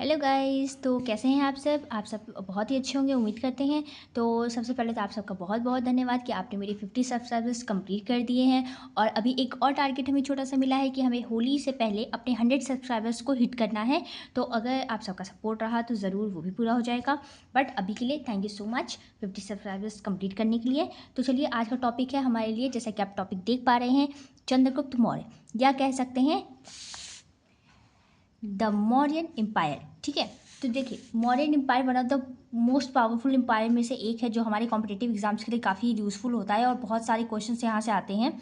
Hello guys. तो कैसे हैं आप सब बहुत ही अच्छे होंगे, उम्मीद करते हैं। तो सबसे पहले तो आप सबका बहुत बहुत धन्यवाद कि आपने मेरी 50 सब्सक्राइबर्स कंप्लीट कर दिए हैं। और अभी एक और टारगेट हमें छोटा सा मिला है कि हमें होली से पहले अपने 100 सब्सक्राइबर्स को हिट करना है। तो अगर आप सबका सपोर्ट रहा तो ज़रूर वो भी पूरा हो जाएगा। बट अभी के लिए thank you so much 50 subscribers complete करने के लिए। तो चलिए, आज का टॉपिक है हमारे लिए, जैसा कि आप टॉपिक देख पा रहे हैं, चंद्रगुप्त मौर्य, या कह सकते हैं द मौर्यन एम्पायर। ठीक है, तो देखिए, Mauryan empire one of the most powerful empire में से एक है, जो हमारे कॉम्पिटेटिव एग्जाम्स के लिए काफ़ी यूज़फुल होता है और बहुत सारे क्वेश्चंस यहाँ से आते हैं।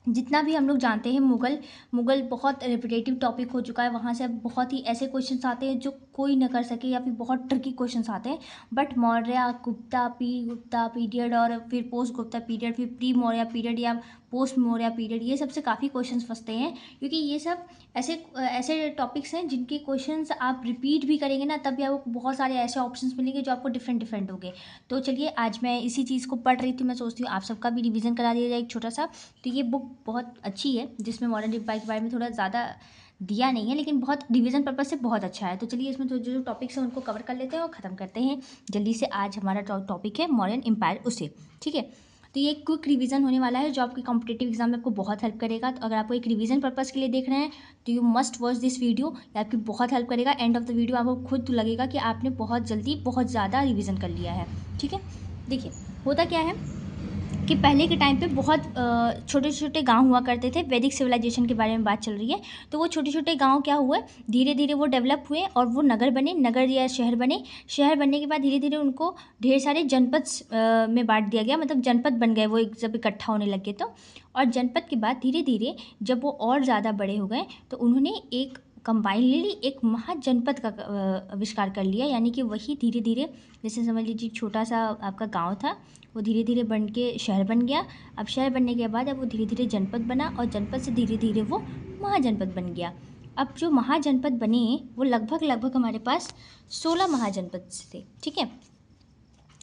जितना भी हम लोग जानते हैं, मुगल मुगल बहुत रिपीटेटिव टॉपिक हो चुका है। वहाँ से अब बहुत ही ऐसे क्वेश्चंस आते हैं जो कोई न कर सके, या फिर बहुत ट्रिकी क्वेश्चंस आते हैं। बट मौर्य गुप्ता पीरियड, और फिर पोस्ट गुप्ता पीरियड, फिर प्री मौर्य पीरियड या पोस्ट मौर्य पीरियड, ये सबसे काफ़ी क्वेश्चंस फंसते हैं। क्योंकि ये सब ऐसे ऐसे टॉपिक्स हैं जिनके क्वेश्चंस आप रिपीट भी करेंगे ना, तब भी आपको बहुत सारे ऐसे ऑप्शंस मिलेंगे जो आपको डिफरेंट डिफरेंट होंगे। तो चलिए, आज मैं इसी चीज़ को पढ़ रही थी, मैं सोचती हूँ आप सबका भी रिवीजन करा दिया जाए एक छोटा सा। तो ये बुक बहुत अच्छी है, जिसमें मॉडर्न एम्पायर के बारे में थोड़ा ज़्यादा दिया नहीं है, लेकिन बहुत रिवीजन पर्पज से बहुत अच्छा है। तो चलिए, इसमें जो जो टॉपिक्स हैं उनको कवर कर लेते हैं और ख़त्म करते हैं जल्दी से। आज हमारा टॉपिक है मॉडर्न एम्पायर उसे। ठीक है, तो ये एक क्विक रिवीजन होने वाला है जो आपके कॉम्पिटेटिव एग्जाम में आपको बहुत हेल्प करेगा। तो अगर आपको एक रिवीजन पर्पज़ के लिए देख रहे हैं तो you must watch this video, ये आपकी बहुत हेल्प करेगा। एंड ऑफ द वीडियो आपको खुद लगेगा कि आपने बहुत जल्दी बहुत ज़्यादा रिवीजन कर लिया है। ठीक है, देखिए, होता क्या है कि पहले के टाइम पे बहुत छोटे छोटे गांव हुआ करते थे। वैदिक सिविलाइजेशन के बारे में बात चल रही है। तो वो छोटे छोटे गांव क्या हुए, धीरे धीरे वो डेवलप हुए और वो नगर बने, नगर या शहर बने। शहर बनने के बाद धीरे धीरे उनको ढेर सारे जनपद में बांट दिया गया, मतलब जनपद बन गए वो, एक जब इकट्ठा होने लगे तो। और जनपद के बाद धीरे धीरे जब वो और ज़्यादा बड़े हो गए तो उन्होंने एक कंबाइनली एक महाजनपद का आविष्कार कर लिया। यानी कि वही धीरे धीरे, जैसे समझ लीजिए छोटा सा आपका गांव था, वो धीरे धीरे बन के शहर बन गया। अब शहर बनने के बाद अब वो धीरे धीरे जनपद बना, और जनपद से धीरे धीरे वो महाजनपद बन गया। अब जो महाजनपद बने वो लगभग लगभग हमारे पास 16 महाजनपद थे। ठीक है,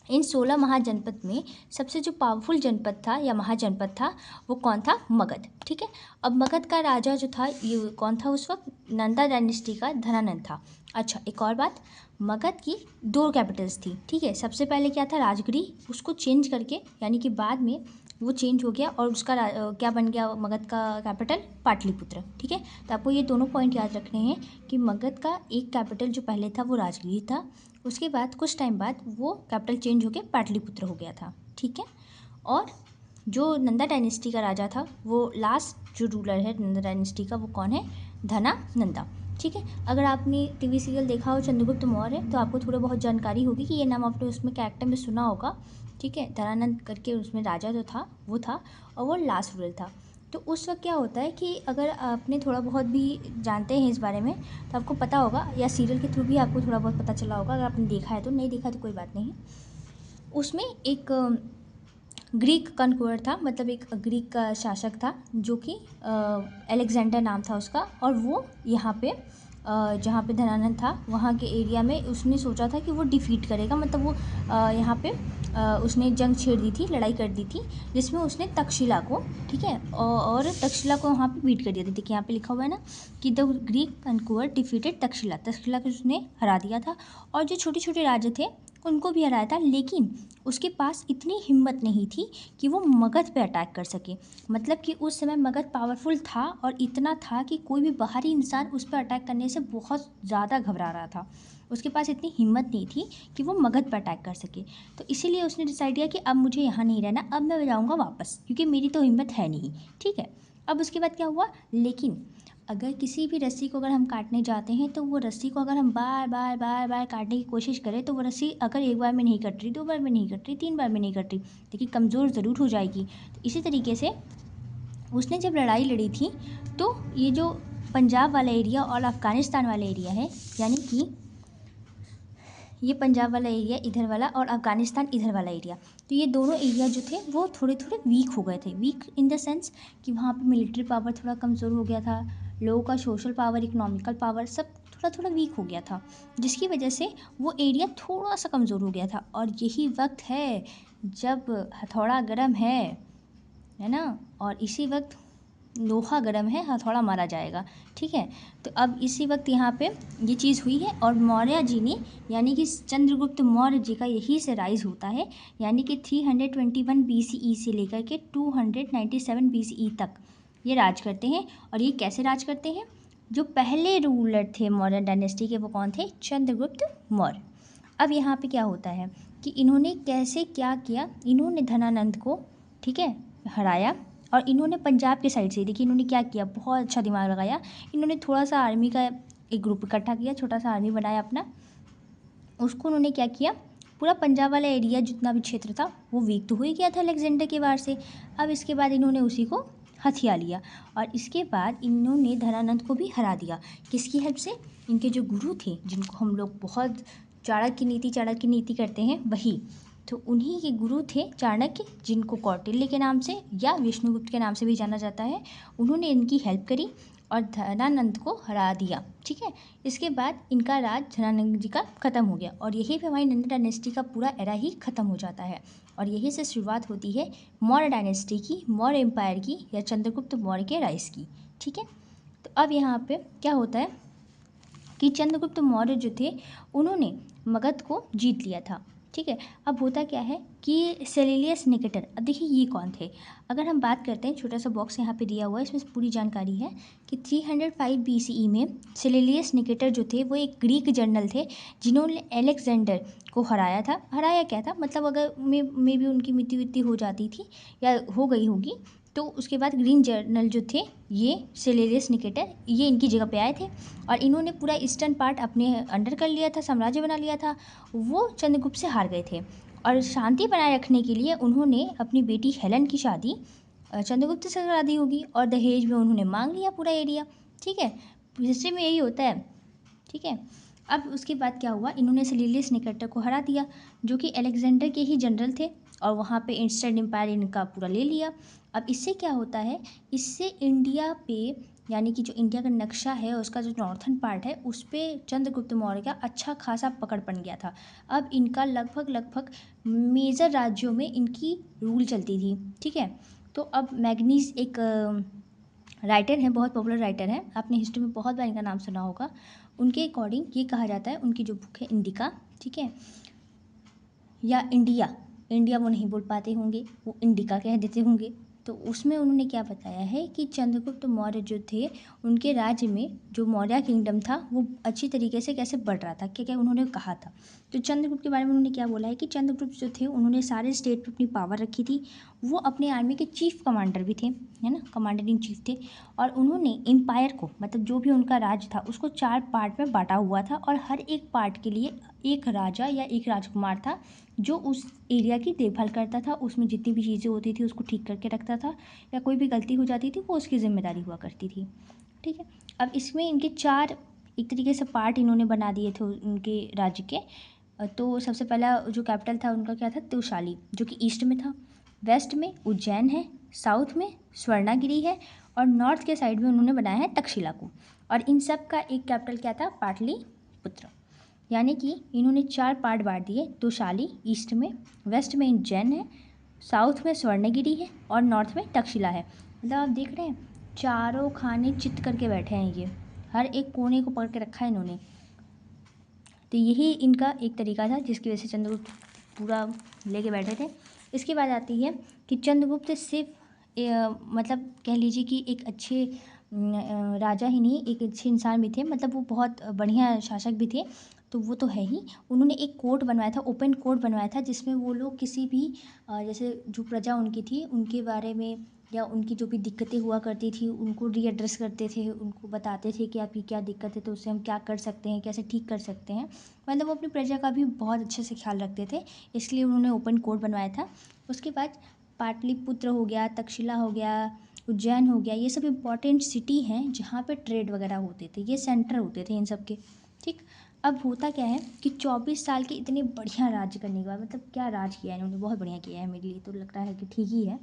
इन 16 महाजनपद में सबसे जो पावरफुल जनपद था या महाजनपद था वो कौन था? मगध। ठीक है, अब मगध का राजा जो था ये कौन था उस वक्त? नंदा डायनेस्टी का धनानंद था। अच्छा, एक और बात, मगध की 2 कैपिटल्स थी। ठीक है, सबसे पहले क्या था? राजगिरी, उसको चेंज करके, यानी कि बाद में वो चेंज हो गया और उसका क्या बन गया मगध का कैपिटल? पाटलिपुत्र। ठीक है, तो आपको ये दोनों पॉइंट याद रखने हैं कि मगध का एक कैपिटल जो पहले था वो राजगिरी था, उसके बाद कुछ टाइम बाद वो कैपिटल चेंज होकर पाटलिपुत्र हो गया था। ठीक है, और जो नंदा डायनेस्टी का राजा था, वो लास्ट जो रूलर है नंदा डायनेस्टी का, वो कौन है? धनानंदा। ठीक है, अगर आपने टीवी सीरियल देखा हो चंद्रगुप्त मौर्य तो आपको थोड़ा बहुत जानकारी होगी कि ये नाम आपने उसमें कैरेक्टर में सुना होगा। ठीक है, धनानंद करके उसमें राजा जो था वो था, और वो लास्ट रूलर था। तो उस वक्त क्या होता है कि अगर आपने थोड़ा बहुत भी जानते हैं इस बारे में तो आपको पता होगा, या सीरियल के थ्रू भी आपको थोड़ा बहुत पता चला होगा। अगर आपने देखा है तो, नहीं देखा तो कोई बात नहीं। उसमें एक ग्रीक कन्क्रूअर था, मतलब एक ग्रीक का शासक था जो कि अलेक्जेंडर नाम था उसका। और वो यहाँ पे जहाँ पे धनानंद था वहाँ के एरिया में उसने सोचा था कि वो डिफीट करेगा, मतलब वो यहाँ पे उसने जंग छेड़ दी थी, लड़ाई कर दी थी, जिसमें उसने तक्षशिला को, ठीक है, और तक्षशिला को वहाँ पे बीट कर दिया था। देखिए यहाँ पे लिखा हुआ है ना कि the Greek conqueror defeated Taxila, Taxila को उसने हरा दिया था। और जो छोटे छोटे राज्य थे उनको भी हराया था, लेकिन उसके पास इतनी हिम्मत नहीं थी कि वो मगध पे अटैक कर सके। मतलब कि उस समय मगध पावरफुल था, और इतना था कि कोई भी बाहरी इंसान उस पर अटैक करने से बहुत ज़्यादा घबरा रहा था। उसके पास इतनी हिम्मत नहीं थी कि वो मगध पर अटैक कर सके। तो इसीलिए उसने डिसाइड किया कि अब मुझे यहाँ नहीं रहना, अब मैं जाऊँगा वापस, क्योंकि मेरी तो हिम्मत है नहीं। ठीक है, अब उसके बाद क्या हुआ, लेकिन अगर किसी भी रस्सी को अगर हम काटने जाते हैं तो वो रस्सी को अगर हम बार बार बार बार काटने की कोशिश करें तो वो रस्सी अगर एक बार में नहीं कट रही, 2 बार में नहीं कट रही, 3 बार में नहीं कट रही, लेकिन कमज़ोर ज़रूर हो जाएगी। तो इसी तरीके से उसने जब लड़ाई लड़ी थी तो ये जो पंजाब वाला एरिया और अफ़गानिस्तान वाला एरिया है, यानी कि ये पंजाब वाला एरिया इधर वाला और अफ़गानिस्तान इधर वाला एरिया, तो ये दोनों एरिया जो थे वो थोड़े थोड़े वीक हो गए थे। वीक इन द सेंस कि वहाँ पे मिलिट्री पावर थोड़ा कमज़ोर हो गया था, लोगों का सोशल पावर, इकोनॉमिकल पावर सब थोड़ा थोड़ा वीक हो गया था, जिसकी वजह से वो एरिया थोड़ा सा कमज़ोर हो गया था। और यही वक्त है जब हथौड़ा गर्म है ना, और इसी वक्त लोहा गर्म है, हथौड़ा मारा जाएगा। ठीक है, तो अब इसी वक्त यहाँ पे ये चीज़ हुई है और मौर्य जी ने, यानी कि चंद्रगुप्त मौर्य जी का यही से राइज होता है, यानी कि 321 BCE से लेकर के 297 BCE तक ये राज करते हैं। और ये कैसे राज करते हैं? जो पहले रूलर थे मौर्य डायनेस्टी के, वो कौन थे? चंद्रगुप्त मौर्य। अब यहाँ पे क्या होता है कि इन्होंने कैसे क्या किया, इन्होंने धनानंद को, ठीक है, हराया। और इन्होंने पंजाब के साइड से, देखिए इन्होंने क्या किया, बहुत अच्छा दिमाग लगाया। इन्होंने थोड़ा सा आर्मी का एक ग्रुप इकट्ठा किया, छोटा सा आर्मी बनाया अपना। उसको उन्होंने क्या किया, पूरा पंजाब वाला एरिया जितना भी क्षेत्र था वो वीक तो हो ही गया था अलेक्जेंडर के वार से। अब इसके बाद इन्होंने उसी को हथिया लिया और इसके बाद इन्होंने धनानंद को भी हरा दिया। किसकी हेल्प से? इनके जो गुरु थे, जिनको हम लोग बहुत चाणक्य नीति करते हैं, वही तो उन्हीं के गुरु थे चाणक्य, जिनको कौटिल्य के नाम से या विष्णुगुप्त के नाम से भी जाना जाता है। उन्होंने इनकी हेल्प करी और धनानंद को हरा दिया। ठीक है, इसके बाद इनका राज धनानंद जी का ख़त्म हो गया और यहीं पे हमारी नंदा डायनेस्टी का पूरा एरा ही ख़त्म हो जाता है। और यहीं से शुरुआत होती है मौर्य डायनेस्टी की, मौर्य एम्पायर की, या चंद्रगुप्त मौर्य के राइज की। ठीक है, तो अब यहाँ पे क्या होता है कि चंद्रगुप्त मौर्य जो थे, उन्होंने मगध को जीत लिया था। ठीक है, अब होता क्या है कि सेलेसियस निकेटर, अब देखिए ये कौन थे। अगर हम बात करते हैं, छोटा सा बॉक्स यहाँ पे दिया हुआ है, इसमें पूरी जानकारी है कि 305 BCE में सेलेसियस निकेटर जो थे वो एक ग्रीक जनरल थे, जिन्होंने अलेक्जेंडर को हराया था। हराया क्या था मतलब, अगर मे भी उनकी मृत्यु हो जाती थी या हो गई होगी, तो उसके बाद ग्रीन जर्नल जो थे, ये सेलेसियस निकेटर, ये इनकी जगह पे आए थे और इन्होंने पूरा ईस्टर्न पार्ट अपने अंडर कर लिया था, साम्राज्य बना लिया था। वो चंद्रगुप्त से हार गए थे और शांति बनाए रखने के लिए उन्होंने अपनी बेटी हेलेन की शादी चंद्रगुप्त से करा दी होगी और दहेज में उन्होंने मांग लिया पूरा एरिया। ठीक है, हिस्ट्री में यही होता है। ठीक है, अब उसके बाद क्या हुआ, इन्होंने सेलेसियस निकेटर को हरा दिया, जो कि अलेक्जेंडर के ही जनरल थे, और वहाँ पे ईस्टर्न एम्पायर इनका पूरा ले लिया। अब इससे क्या होता है, इससे इंडिया पे, यानी कि जो इंडिया का नक्शा है उसका जो नॉर्थन पार्ट है, उस पर चंद्रगुप्त मौर्य का अच्छा खासा पकड़ बन गया था। अब इनका लगभग मेजर राज्यों में इनकी रूल चलती थी। ठीक है, तो अब मैग्नीज एक राइटर हैं, बहुत पॉपुलर राइटर हैं, आपने हिस्ट्री में बहुत बार इनका नाम सुना होगा। उनके अकॉर्डिंग ये कहा जाता है, उनकी जो बुक है इंडिका, ठीक है, या इंडिया वो नहीं बोल पाते होंगे, वो इंडिका कह देते होंगे। तो उसमें उन्होंने क्या बताया है कि चंद्रगुप्त मौर्य जो थे, उनके राज्य में जो मौर्य किंगडम था वो अच्छी तरीके से कैसे बढ़ रहा था, क्या क्या उन्होंने कहा था। तो चंद्रगुप्त के बारे में उन्होंने क्या बोला है कि चंद्रगुप्त जो थे, उन्होंने सारे स्टेट पर अपनी पावर रखी थी। वो अपने आर्मी के चीफ कमांडर भी थे, है ना, कमांडर इन चीफ थे। और उन्होंने एम्पायर को, मतलब जो भी उनका राज था, उसको 4 पार्ट में बांटा हुआ था और हर एक पार्ट के लिए एक राजा या एक राजकुमार था, जो उस एरिया की देखभाल करता था। उसमें जितनी भी चीज़ें होती थी उसको ठीक करके रखता था, या कोई भी गलती हो जाती थी वो उसकी जिम्मेदारी हुआ करती थी। ठीक है, अब इसमें इनके 4 एक तरीके से पार्ट इन्होंने बना दिए थे उनके राज्य के। तो सबसे पहला जो कैपिटल था उनका क्या था, तोशाली, जो कि ईस्ट में था। वेस्ट में उज्जैन है, साउथ में स्वर्णागिरी है, और नॉर्थ के साइड में उन्होंने बनाया है तक्षशिला को। और इन सब का एक कैपिटल क्या था, पाटलिपुत्र। यानी कि इन्होंने 4 पार्ट बांट दिए, तोशाली ईस्ट में, वेस्ट में उज्जैन है, साउथ में स्वर्णगिरी है, और नॉर्थ में तक्षशिला है। मतलब आप देख रहे हैं, चारों खाने चित करके बैठे हैं ये, हर एक कोने को पकड़ के रखा है इन्होंने। तो यही इनका एक तरीका था जिसकी वजह से चंद्रगुप्त पूरा लेके बैठे थे। इसके बाद आती है कि चंद्रगुप्त सिर्फ मतलब कह लीजिए कि एक अच्छे राजा ही नहीं, एक अच्छे इंसान भी थे, मतलब वो बहुत बढ़िया शासक भी थे। तो वो तो है ही, उन्होंने एक कोर्ट बनवाया था, ओपन कोर्ट बनवाया था, जिसमें वो लोग किसी भी जैसे जो प्रजा उनकी थी उनके बारे में, या उनकी जो भी दिक्कतें हुआ करती थी उनको रीएड्रेस करते थे, उनको बताते थे कि आपकी क्या दिक्कत है, तो उससे हम क्या कर सकते हैं, कैसे ठीक कर सकते हैं। मतलब वो अपनी प्रजा का भी बहुत अच्छे से ख्याल रखते थे, इसलिए उन्होंने ओपन कोर्ट बनवाया था। उसके बाद पाटलिपुत्र हो गया, तक्षशिला हो गया, उज्जैन हो गया, ये सब इम्पॉर्टेंट सिटी हैं जहाँ पे ट्रेड वगैरह होते थे, ये सेंटर होते थे इन सब के। ठीक, अब होता क्या है कि 24 साल के इतने बढ़िया राज्य करने के बाद, मतलब क्या राज किया है इन्होंने, बहुत बढ़िया किया है, मेरे लिए तो लगता है कि ठीक ही है।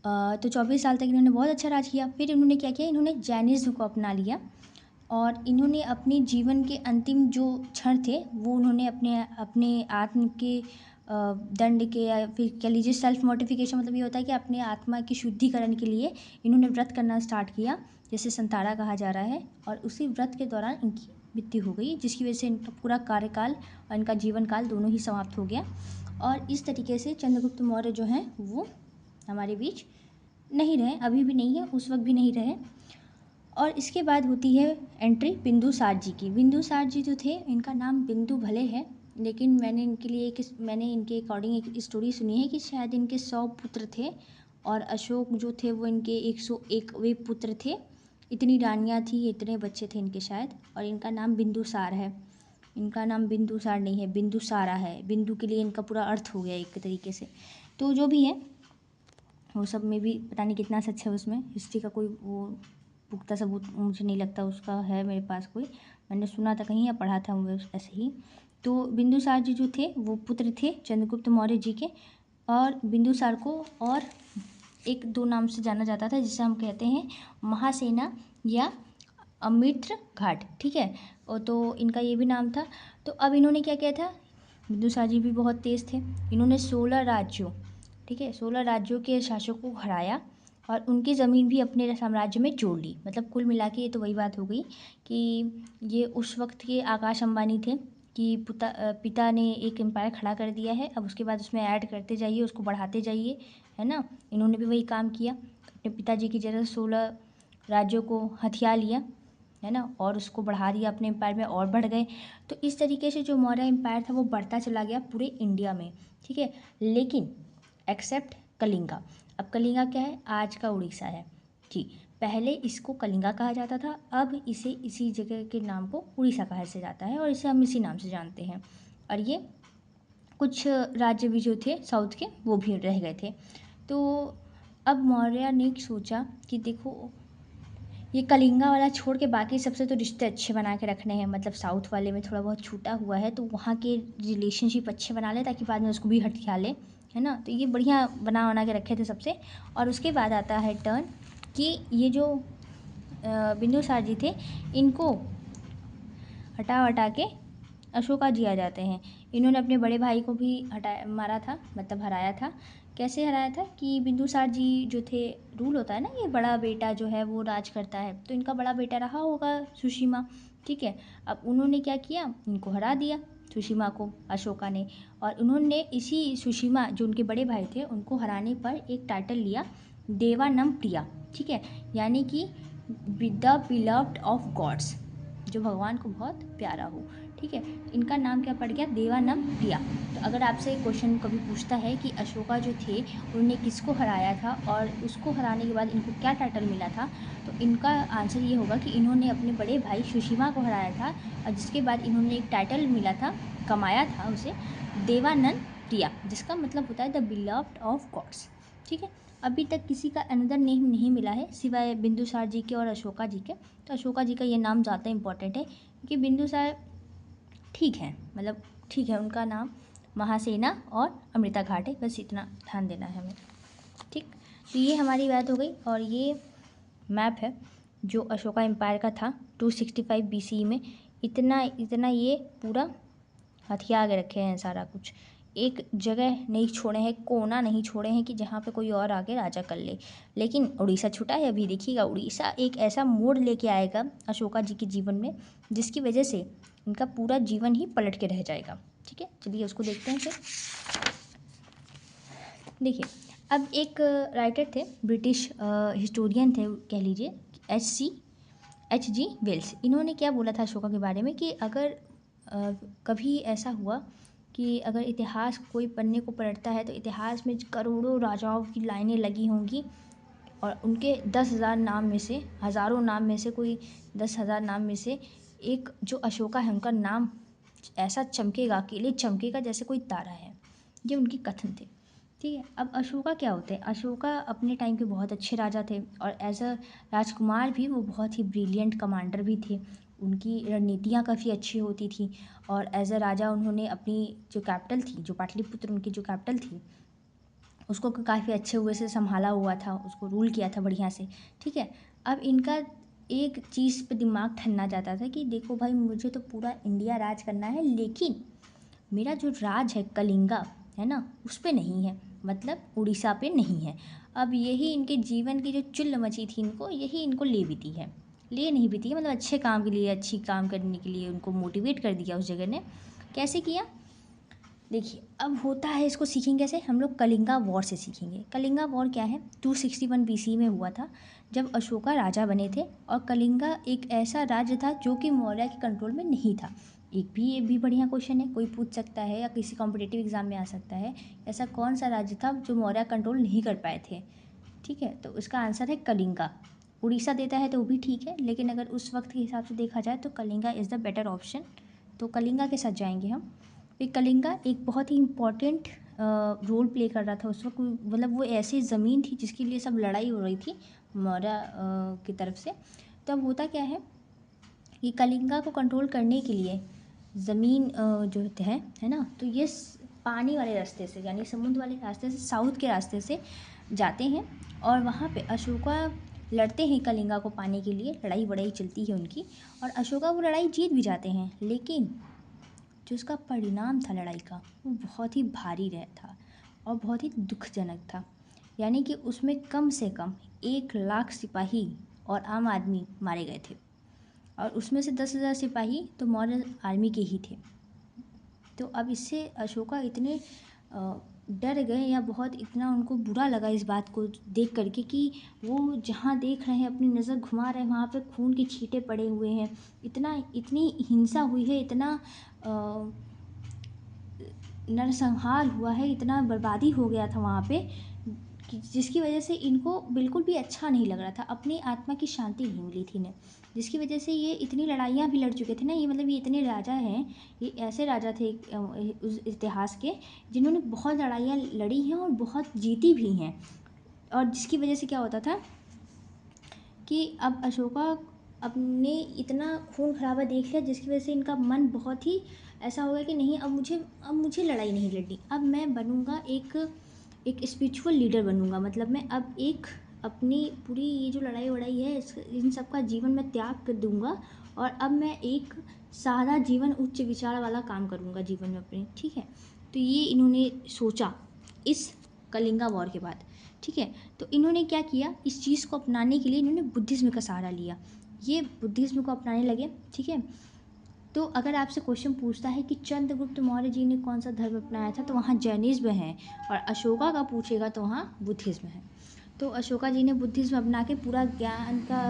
तो 24 साल तक इन्होंने बहुत अच्छा राज किया। फिर इन्होंने क्या किया, इन्होंने जैनिज़्म को अपना लिया और इन्होंने अपने जीवन के अंतिम जो क्षण थे वो उन्होंने अपने अपने आत्म के दंड के, या फिर कह लीजिए सेल्फ मोटिफिकेशन, मतलब ये होता है कि अपने आत्मा की शुद्धिकरण के लिए इन्होंने व्रत करना स्टार्ट किया, जैसे संतारा कहा जा रहा है, और उसी व्रत के दौरान इनकी मृत्यु हो गई, जिसकी वजह से इनका पूरा कार्यकाल और इनका जीवन काल दोनों ही समाप्त हो गया। और इस तरीके से चंद्रगुप्त मौर्य जो हैं वो हमारे बीच नहीं रहे, अभी भी नहीं है, उस वक्त भी नहीं रहे। और इसके बाद होती है एंट्री बिंदुसार जी की। बिंदुसार जी जो थे, इनका नाम बिंदु भले है, लेकिन मैंने इनके अकॉर्डिंग एक स्टोरी सुनी है कि शायद इनके 100 पुत्र थे, और अशोक जो थे वो इनके 101वें पुत्र थे। इतनी रानियाँ थी, इतने बच्चे थे इनके शायद, और इनका नाम बिंदुसार है। इनका नाम बिंदुसार नहीं है, बिंदुसारा है। बिंदु के लिए इनका पूरा अर्थ हो गया एक तरीके से। तो जो भी है वो सब में भी पता नहीं कितना सच है, उसमें हिस्ट्री का कोई वो पुख्ता सबूत मुझे नहीं लगता उसका है मेरे पास कोई, मैंने सुना था कहीं या पढ़ा था वो ऐसे ही। तो बिंदुसार जी जो थे वो पुत्र थे चंद्रगुप्त मौर्य जी के, और बिंदुसार को और एक दो नाम से जाना जाता था, जिसे हम कहते हैं महासेना या अमृत घाट, ठीक है। और तो इनका ये भी नाम था। तो अब इन्होंने क्या किया था, बिंदुसार जी भी बहुत तेज़ थे, इन्होंने 16 राज्यों, ठीक है, 16 राज्यों के शासकों को हराया, और उनकी ज़मीन भी अपने साम्राज्य में जोड़ ली। मतलब कुल मिला के ये तो वही बात हो गई कि ये उस वक्त के आकाश अंबानी थे कि पिता ने एक एम्पायर खड़ा कर दिया है, अब उसके बाद उसमें ऐड करते जाइए, उसको बढ़ाते जाइए, है ना। इन्होंने भी वही काम किया, अपने पिताजी की जगह 16 राज्यों को हथिया लिया, है ना, और उसको बढ़ा दिया अपने एम्पायर में, और बढ़ गए। तो इस तरीके से जो मौर्य एम्पायर था वो बढ़ता चला गया पूरे इंडिया में, ठीक है। लेकिन एक्सेप्ट कलिंगा। अब कलिंगा क्या है, आज का उड़ीसा है जी। पहले इसको कलिंगा कहा जाता था, अब इसे इसी जगह के नाम को उड़ीसा कहा से जाता है, और इसे हम इसी नाम से जानते हैं। और ये कुछ राज्य भी जो थे साउथ के वो भी रह गए थे। तो अब मौर्य ने सोचा कि देखो ये कलिंगा वाला छोड़ के बाकी सबसे तो रिश्ते अच्छे बना के रखने हैं, मतलब साउथ वाले में थोड़ा बहुत छूटा हुआ है तो वहाँ के रिलेशनशिप अच्छे बना ले, ताकि बाद में उसको भी हथिया ले, है ना। तो ये बढ़िया बना के रखे थे सबसे। और उसके बाद आता है टर्न कि ये जो बिंदुसार जी थे, इनको हटा के अशोका जी आ जाते हैं। इन्होंने अपने बड़े भाई को भी मारा था, मतलब हराया था। कैसे हराया था कि बिंदुसार जी जो थे, रूल होता है ना, ये बड़ा बेटा जो है वो राज करता है, तो इनका बड़ा बेटा रहा होगा सुशीमा, ठीक है। अब उन्होंने क्या किया, इनको हरा दिया सुशीमा को, अशोका ने। और उन्होंने इसी सुशीमा जो उनके बड़े भाई थे उनको हराने पर एक टाइटल लिया, देवानम प्रिया, ठीक है, यानी कि द बिलव्ड ऑफ गॉड्स, जो भगवान को बहुत प्यारा हो, ठीक है। इनका नाम क्या पड़ गया, देवानम प्रिया। तो अगर आपसे क्वेश्चन कभी पूछता है कि अशोका जो थे उन्होंने किसको हराया था और उसको हराने के बाद इनको क्या टाइटल मिला था, तो इनका आंसर ये होगा कि इन्होंने अपने बड़े भाई सुशीमा को हराया था, और जिसके बाद इन्होंने एक टाइटल मिला था, कमाया था उसे, देवानंद प्रिया, जिसका मतलब होता है द बिलव्ड ऑफ गॉड्स, ठीक है। अभी तक किसी का अनदर नेम नहीं मिला है सिवाय बिंदुसार जी के और अशोका जी के। तो अशोका जी का ये नाम ज़्यादा इंपॉर्टेंट है, क्योंकि बिंदुसार ठीक है, मतलब ठीक है, उनका नाम महासेना और अमृता घाट है, बस इतना ध्यान देना है हमें, ठीक। तो ये हमारी बात हो गई। और ये मैप है जो अशोका एम्पायर का था 265 BCE में। इतना ये पूरा हथिया के रखे हैं सारा कुछ, एक जगह नहीं छोड़े हैं, कोना नहीं छोड़े हैं कि जहाँ पे कोई और आके राजा कर ले। लेकिन उड़ीसा छूटा है, अभी देखिएगा उड़ीसा एक ऐसा मोड़ लेके आएगा अशोका जी के जीवन में, जिसकी वजह से इनका पूरा जीवन ही पलट के रह जाएगा, ठीक है। चलिए उसको देखते हैं फिर। देखिए, अब एक राइटर थे, ब्रिटिश हिस्टोरियन थे कह लीजिए, H.G. वेल्स। इन्होंने क्या बोला था अशोका के बारे में कि अगर कभी ऐसा हुआ कि अगर इतिहास कोई पन्ने को पलटता है तो इतिहास में करोड़ों राजाओं की लाइनें लगी होंगी, और उनके 10,000 नाम में से, हज़ारों नाम में से कोई 10,000 नाम में से एक जो अशोका है उनका नाम ऐसा चमकेगा, अकेले चमकेगा जैसे कोई तारा है। ये उनकी कथन थे, ठीक है। अब अशोका क्या होते हैं, अशोका अपने टाइम के बहुत अच्छे राजा थे, और एज अ राजकुमार भी वो बहुत ही ब्रिलियंट कमांडर भी थे। उनकी रणनीतियाँ काफ़ी अच्छी होती थी, और एज अ राजा उन्होंने अपनी जो कैपिटल थी, जो पाटलिपुत्र उनकी जो कैपिटल थी, उसको काफ़ी अच्छे हुए से संभाला हुआ था, उसको रूल किया था बढ़िया से, ठीक है। अब इनका एक चीज़ पे दिमाग ठनना चाहता था कि देखो भाई, मुझे तो पूरा इंडिया राज करना है, लेकिन मेरा जो राज है कलिंगा, है ना, उस पे नहीं है, मतलब उड़ीसा पे नहीं है। अब यही इनके जीवन की जो चुल मची थी इनको, यही इनको ले बीती है, ले नहीं बीती है, मतलब अच्छे काम के लिए, अच्छी काम करने के लिए उनको मोटिवेट कर दिया उस जगह ने। कैसे किया देखिए, अब होता है, इसको सीखेंगे कैसे हम लोग, कलिंगा वॉर से सीखेंगे। कलिंगा वॉर क्या है, 261 BC में हुआ था, जब अशोका राजा बने थे। और कलिंगा एक ऐसा राज्य था जो कि मौर्य के कंट्रोल में नहीं था। ये भी बढ़िया क्वेश्चन है, कोई पूछ सकता है या किसी कॉम्पिटिटिव एग्जाम में आ सकता है, ऐसा कौन सा राज्य था जो मौर्य कंट्रोल नहीं कर पाए थे। ठीक है, तो इसका आंसर है कलिंगा। उड़ीसा देता है तो वो भी ठीक है, लेकिन अगर उस वक्त के हिसाब से देखा जाए तो Kalinga is the better option, तो कलिंगा के साथ जाएंगे हम। कलिंगा एक बहुत ही इम्पॉर्टेंट रोल प्ले कर रहा था उस वक्त, मतलब वो ऐसी ज़मीन थी जिसके लिए सब लड़ाई हो रही थी मौर्य की तरफ से। तो अब होता क्या है कि कलिंगा को कंट्रोल करने के लिए ज़मीन जो है ना, तो ये पानी वाले रास्ते से, यानी समुद्र वाले रास्ते से, साउथ के रास्ते से जाते हैं। और वहाँ पे अशोका लड़ते हैं कलिंगा को पाने के लिए, लड़ाई वड़ाई चलती है उनकी, और अशोका वो लड़ाई जीत भी जाते हैं। लेकिन जो उसका परिणाम था लड़ाई का, वो बहुत ही भारी रहा था और बहुत ही दुखजनक था। यानी कि उसमें कम से कम 1 लाख सिपाही और आम आदमी मारे गए थे, और उसमें से 10,000 सिपाही तो मौर्य आर्मी के ही थे। तो अब इससे अशोका इतने डर गए, या बहुत इतना उनको बुरा लगा इस बात को देख करके कि वो जहाँ देख रहे हैं, अपनी नज़र घुमा रहे हैं, वहाँ पे खून के छींटे पड़े हुए हैं, इतनी हिंसा हुई है, इतना नरसंहार हुआ है, इतना बर्बादी हो गया था वहाँ पे, कि जिसकी वजह से इनको बिल्कुल भी अच्छा नहीं लग रहा था, अपनी आत्मा की शांति नहीं मिली थी इन्हें, जिसकी वजह से ये इतनी लड़ाइयाँ भी लड़ चुके थे ना। ये मतलब ये इतने राजा हैं, ये ऐसे राजा थे उस इतिहास के, जिन्होंने बहुत लड़ाइयाँ लड़ी हैं और बहुत जीती भी हैं। और जिसकी वजह से क्या होता था कि अब अशोका अपने इतना खून खराबा देख लिया, जिसकी वजह से इनका मन बहुत ही ऐसा हो गया कि नहीं, अब मुझे लड़ाई नहीं लड़नी, अब मैं बनूंगा एक स्पिरिचुअल लीडर बनूंगा, मतलब मैं अब एक अपनी पूरी ये जो लड़ाई वड़ाई है इन सब का जीवन में त्याग कर दूंगा, और अब मैं एक सादा जीवन, उच्च विचार वाला काम करूंगा जीवन में अपने। ठीक है, तो ये इन्होंने सोचा इस कलिंगा वॉर के बाद। ठीक है, तो इन्होंने क्या किया, इस चीज़ को अपनाने के लिए इन्होंने बुद्धिज़्म का सहारा लिया, ये बुद्धिज़्म को अपनाने लगे। ठीक है, तो अगर आपसे क्वेश्चन पूछता है कि चंद्रगुप्त मौर्य जी ने कौन सा धर्म अपनाया था, तो वहाँ जैनिज्म है, और अशोका का पूछेगा तो वहाँ बुद्धिज़्म है। तो अशोका जी ने बुद्धिज़्म अपना के पूरा ज्ञान का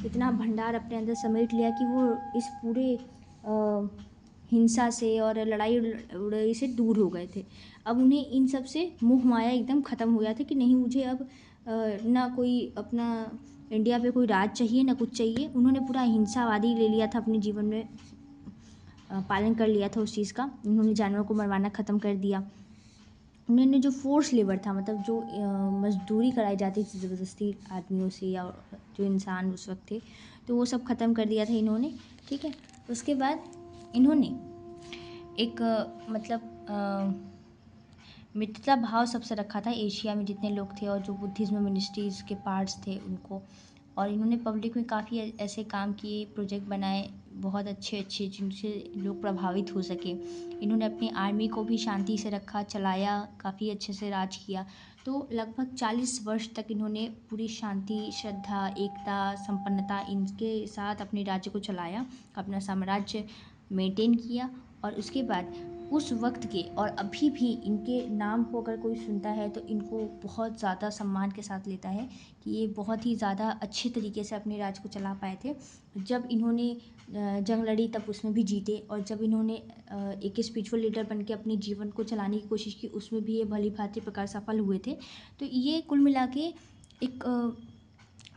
इतना भंडार अपने अंदर समेट लिया कि वो इस पूरे हिंसा से और लड़ाई उड़ाई से दूर हो गए थे। अब उन्हें इन सब से मोह माया एकदम ख़त्म हो गया था कि नहीं, मुझे अब ना कोई अपना इंडिया पे कोई राज चाहिए, ना कुछ चाहिए। उन्होंने पूरा अहिंसावादी ले लिया था अपने जीवन में, पालन कर लिया था उस चीज़ का। उन्होंने जानवरों को मरवाना ख़त्म कर दिया। उन्होंने जो फोर्स लेबर था, मतलब जो मजदूरी कराई जाती थी ज़बरदस्ती आदमियों से, या जो इंसान उस वक्त थे, तो वो सब ख़त्म कर दिया था इन्होंने। ठीक है, उसके बाद इन्होंने एक मतलब मित्रता भाव सबसे रखा था एशिया में जितने लोग थे, और जो बुद्धिज़्म मिनिस्ट्रीज़ के पार्ट्स थे उनको। और इन्होंने पब्लिक में काफ़ी ऐसे काम किए, प्रोजेक्ट बनाए बहुत अच्छे अच्छे, जिनसे लोग प्रभावित हो सके। इन्होंने अपनी आर्मी को भी शांति से रखा, चलाया, काफ़ी अच्छे से राज किया। तो लगभग 40 वर्ष तक इन्होंने पूरी शांति, श्रद्धा, एकता, संपन्नता इनके साथ अपने राज्य को चलाया, अपना साम्राज्य मेंटेन किया। और उसके बाद उस वक्त के और अभी भी इनके नाम को अगर कोई सुनता है तो इनको बहुत ज़्यादा सम्मान के साथ लेता है कि ये बहुत ही ज़्यादा अच्छे तरीके से अपने राज्य को चला पाए थे। जब इन्होंने जंग लड़ी तब उसमें भी जीते, और जब इन्होंने एक स्पिरिचुअल लीडर बन के अपने जीवन को चलाने की कोशिश की, उसमें भी ये भली भांति प्रकार सफल हुए थे। तो ये कुल मिला के एक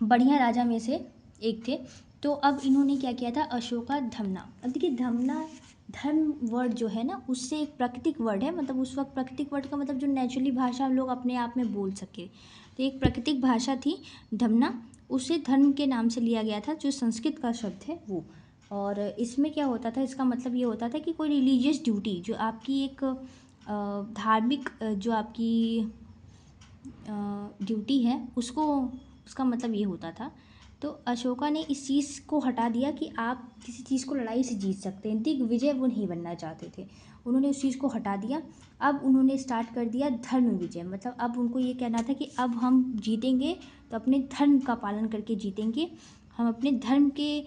बढ़िया राजा में से एक थे। तो अब इन्होंने क्या किया था, अशोका धमना। अब देखिए, धमना धर्म वर्ड जो है ना, उससे एक प्राकृतिक वर्ड है, मतलब उस वक्त प्राकृतिक वर्ड का मतलब जो नेचुरली भाषा लोग अपने आप में बोल सके, तो एक प्राकृतिक भाषा थी धमना, उसे धर्म के नाम से लिया गया था, जो संस्कृत का शब्द है वो। और इसमें क्या होता था, इसका मतलब ये होता था कि कोई रिलीजियस ड्यूटी, जो आपकी एक धार्मिक जो आपकी ड्यूटी है, उसको, उसका मतलब ये होता था तो अशोका ने इस चीज़ को हटा दिया कि आप किसी चीज़ को लड़ाई से जीत सकते हैं। दिग्विजय वो नहीं बनना चाहते थे, उन्होंने उस चीज़ को हटा दिया। अब उन्होंने स्टार्ट कर दिया धर्म विजय, मतलब अब उनको ये कहना था कि अब हम जीतेंगे तो अपने धर्म का पालन करके जीतेंगे, हम अपने धर्म के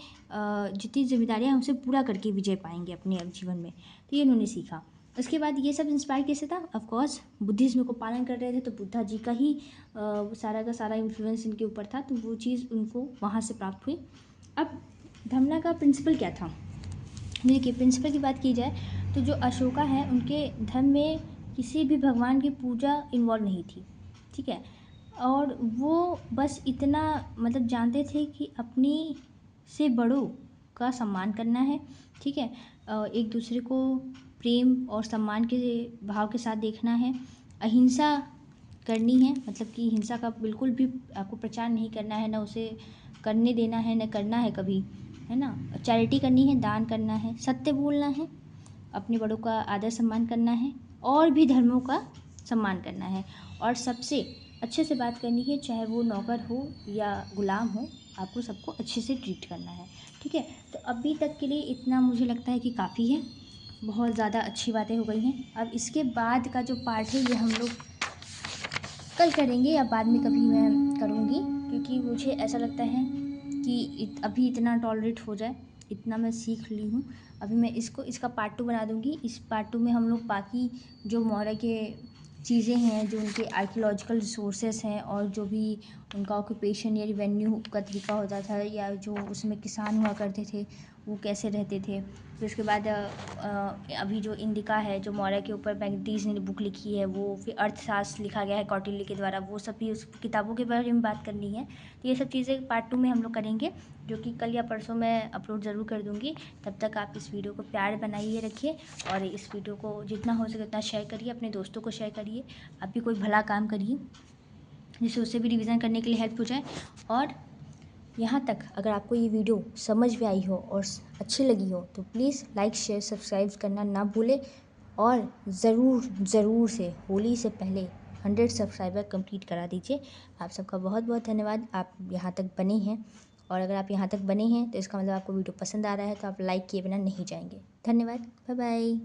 जितनी जिम्मेदारियाँ हैं उसे पूरा करके विजय पाएंगे अपने जीवन में। तो ये उन्होंने सीखा। उसके बाद ये सब इंस्पायर कैसे था? ऑफ कोर्स बुद्धिज़्म को पालन कर रहे थे, तो बुद्धा जी का ही सारा का सारा इन्फ्लुएंस इनके ऊपर था, तो वो चीज़ उनको वहाँ से प्राप्त हुई। अब धम्मना का प्रिंसिपल क्या था? देखिए, प्रिंसिपल की बात की जाए तो जो अशोका है उनके धर्म में किसी भी भगवान की पूजा इन्वॉल्व नहीं थी, ठीक है। और वो बस इतना मतलब जानते थे कि अपनी से बड़ों का सम्मान करना है, ठीक है। एक दूसरे को प्रेम और सम्मान के भाव के साथ देखना है, अहिंसा करनी है, मतलब कि हिंसा का बिल्कुल भी आपको प्रचार नहीं करना है, ना उसे करने देना है, ना करना है कभी, है ना। चैरिटी करनी है, दान करना है, सत्य बोलना है, अपने बड़ों का आदर सम्मान करना है, और भी धर्मों का सम्मान करना है, और सबसे अच्छे से बात करनी है, चाहे वो नौकर हो या गुलाम हो, आपको सबको अच्छे से ट्रीट करना है, ठीक है। तो अभी तक के लिए इतना मुझे लगता है कि काफ़ी है, बहुत ज़्यादा अच्छी बातें हो गई हैं। अब इसके बाद का जो पार्ट है ये हम लोग कल करेंगे या बाद में कभी मैं करूँगी, क्योंकि मुझे ऐसा लगता है कि अभी इतना टॉलरेट हो जाए, इतना मैं सीख ली हूँ। अभी मैं इसका पार्ट 2 बना दूँगी। इस पार्ट 2 में हम लोग बाकी जो मौर्य के चीज़ें हैं, जो उनके आर्कियोलॉजिकल रिसोर्सेस हैं, और जो भी उनका ऑक्यूपेशन या रेवेन्यू का तरीका होता था, या जो उसमें किसान हुआ करते थे वो कैसे रहते थे। फिर उसके बाद अभी जो इंडिका है, जो मौर्य के ऊपर मैगनीज ने बुक लिखी है, वो फिर अर्थशास्त्र लिखा गया है कौटिल्य के द्वारा, वो सब भी उस किताबों के बारे में बात करनी है। तो ये सब चीज़ें पार्ट 2 में हम लोग करेंगे, जो कि कल या परसों मैं अपलोड ज़रूर कर दूँगी। तब तक आप इस वीडियो को प्यार बनाइए रखिए, और इस वीडियो को जितना हो सके उतना शेयर करिए, अपने दोस्तों को शेयर करिए, आप भी कोई भला काम करिए जिससे उससे भी रिवीजन करने के लिए हेल्प हो जाए। और यहाँ तक अगर आपको ये वीडियो समझ में आई हो और अच्छी लगी हो तो प्लीज़ लाइक शेयर सब्सक्राइब करना ना भूलें, और ज़रूर से होली से पहले 100 सब्सक्राइबर कंप्लीट करा दीजिए। आप सबका बहुत बहुत धन्यवाद, आप यहाँ तक बने हैं, और अगर आप यहाँ तक बने हैं तो इसका मतलब आपको वीडियो पसंद आ रहा है, तो आप लाइक किए बिना नहीं जाएंगे। धन्यवाद, बाय बाय।